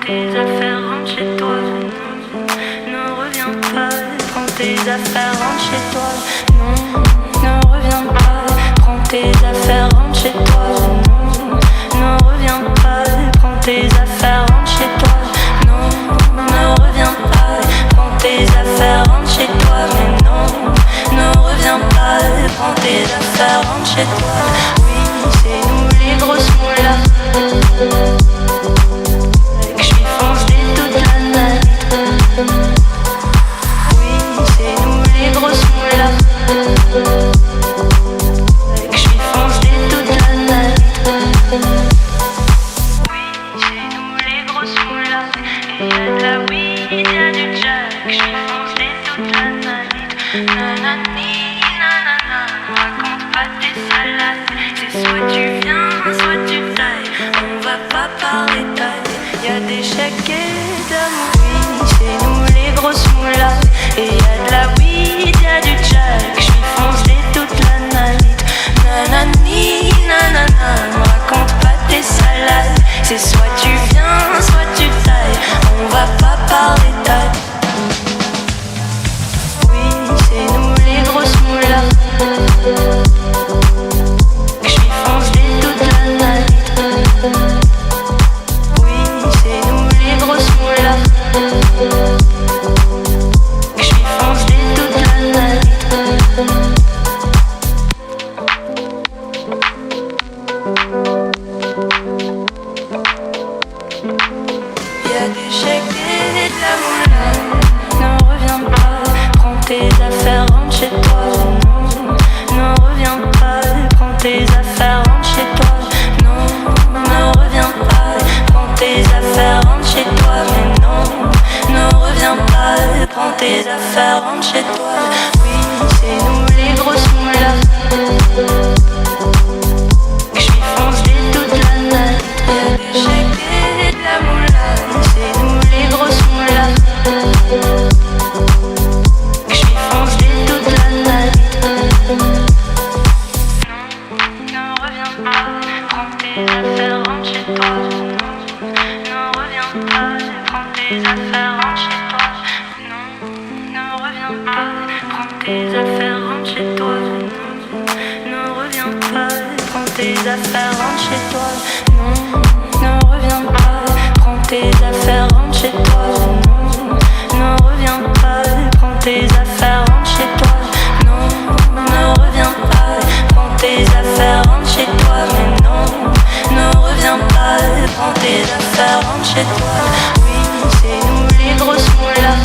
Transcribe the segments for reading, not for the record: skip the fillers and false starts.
tes affaires, rentre chez toi. Ne reviens pas, prends tes affaires, rentre chez toi. Non, ne reviens pas, prends tes affaires, rentre chez toi. Non, ne reviens pas, prends tes affaires, rentre chez toi. Non, ne reviens pas, prends tes affaires, rentre chez toi. Mais non, ne reviens pas, prends tes affaires, rentre chez toi. Oui, c'est nous les grosses moulas. Soit tu viens, soit tu tailles. On va pas parler taille. Y'a des chèques et d'amour. Oui, c'est nous les grosses moulas. Et y'a de la weed, y'a du jack. J'suis foncé toute la night. Nanani, nanana. Me raconte pas tes salades. C'est soit tu viens, soit tu tailles. On va pas parler taille. Oui, c'est nous les grosses moulas. Tes affaires, rentre chez toi. Oui, c'est nous les grosses moulas. J'suis foncé toute la night. Y'a des chèques et de la moula. C'est nous les grosses moulas. J'suis foncé toute la night. Non, ne reviens pas. Prends tes affaires, rentre chez toi. Non, ne reviens pas. Prends tes affaires, rentre chez toi. Prends tes affaires, rentre chez toi. Ne reviens pas, prends tes affaires, rentre chez toi. Non, ne reviens pas, prends tes affaires, rentre chez toi. Non, ne reviens pas, prends tes affaires, rentre chez toi. Non, ne reviens pas, prends tes affaires, rentre chez toi. Mais non, ne reviens pas, prends tes affaires, rentre chez toi. Oui, c'est nous les grosses moulas.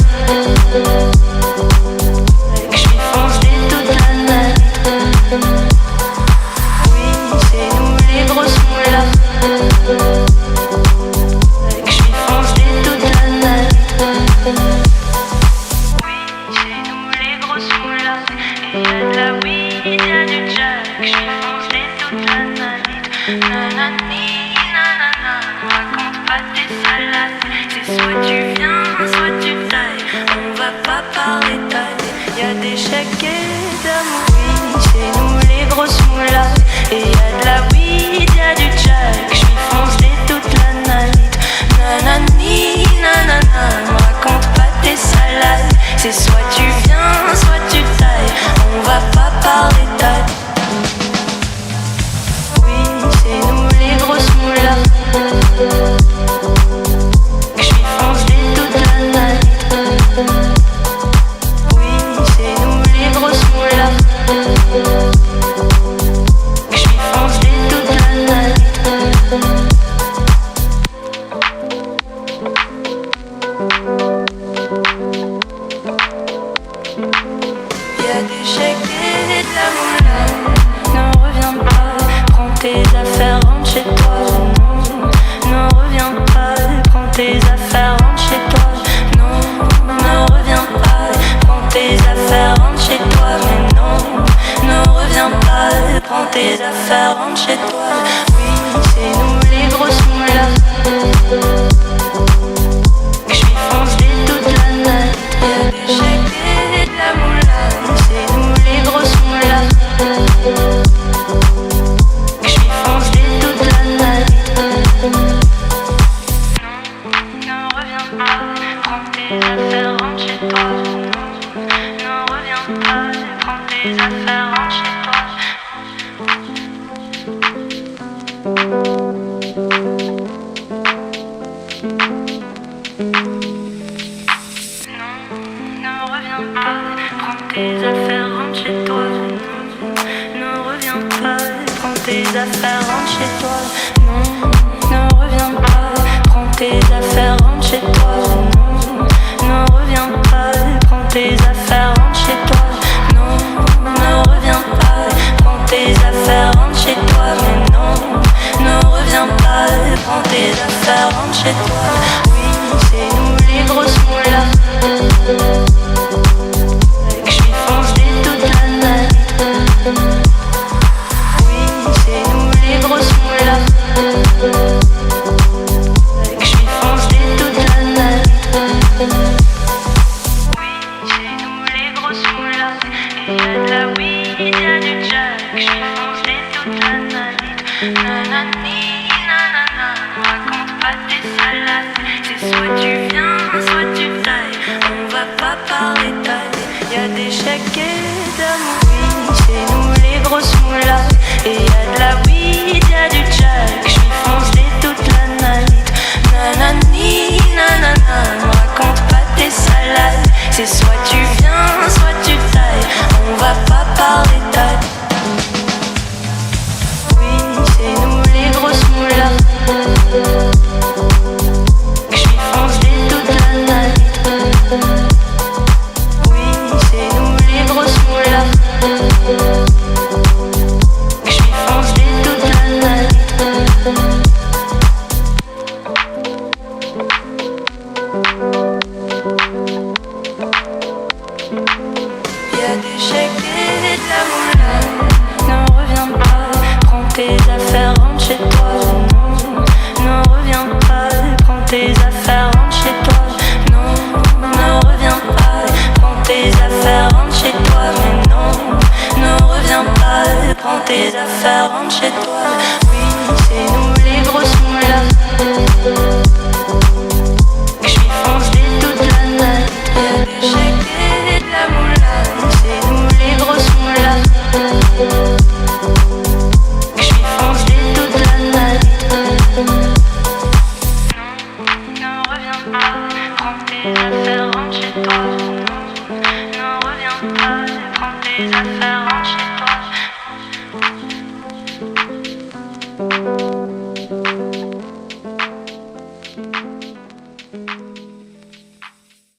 Soit tu viens, soit tu tailles. On va pas parler taille. Y'a des chèques et d'amour. Oui, c'est nous les grosses moulas. Et y'a de la weed, y'a du jack. J'suis foncé toute la night. Nanani, nanana. Me raconte pas tes salades. C'est soit tu viens, soit tu tailles. On va pas parler taille. Oui, c'est nous les grosses moulas. Tes affaires, rentre chez toi. Non, ne reviens pas, prends tes affaires, rentre chez toi. Non, ne reviens pas, prends tes affaires, rentre chez toi. Mais non, ne reviens pas, prends tes affaires, rentre chez toi. Oui, c'est nous les grosses moulas. J'suis foncé toute la night. Y'a des chèques. rentre chez toi. Ne reviens pas, prends tes affaires, rentre chez toi. Non, ne reviens pas, prends tes affaires, rentre chez toi. Ne reviens pas, prends tes affaires, rentre chez toi. Non, ne reviens pas, prends tes affaires, rentre chez toi. Non, ne reviens pas, prends tes affaires, rentre chez toi. Non, ne reviens pas, prends tes affaires, rentre chez toi. Mais non, ne reviens pas, prends tes affaires, rentre chez toi. Oui, c'est nous les grosses moulas. Que je suis foncé toute la night. Oui, c'est nous les grosses moulas. Que je suis foncé toute la night. Oui, c'est nous les grosses moulas. Et y'a de la weed, y'a du jack. Que je suis foncé toute la night. Nanani, nanana, raconte pas tes salades. C'est soit tu viens, soit tu tailles. On va pas parler taille. Y'a des chèques et d'amour. Oui, c'est nous les grosses moulas. Et y'a de la weed, y'a du jack. Je suis foncé toute la night. Nanani, nanana, raconte pas tes salades. C'est soit tu viens, soit tu tailles. On va pas parler taille. Oui, c'est nous les grosses moulas. Que je suis foncé toute la night. Oui, c'est nous les grosses moulas. Que je suis foncé toute la night. Y'a des chèques et de la moula. Ne reviens pas, prends tes affaires, rentre chez toi. Non, ne reviens pas, prends tes affaires, rentre chez toi. Non, ne reviens pas, prends tes affaires, rentre chez toi. Mais non, ne reviens pas, prends tes affaires, rentre chez toi. Oui, c'est nous les grosses moulas. Que je suis foncé toute la night. Y'a des chèques et de la moula. C'est nous les grosses moulas. Que je suis foncé toute la night. Non, ne reviens pas, prends tes affaires, rentre chez toi. Ne reviens pas, prends tes affaires, rentre chez toi.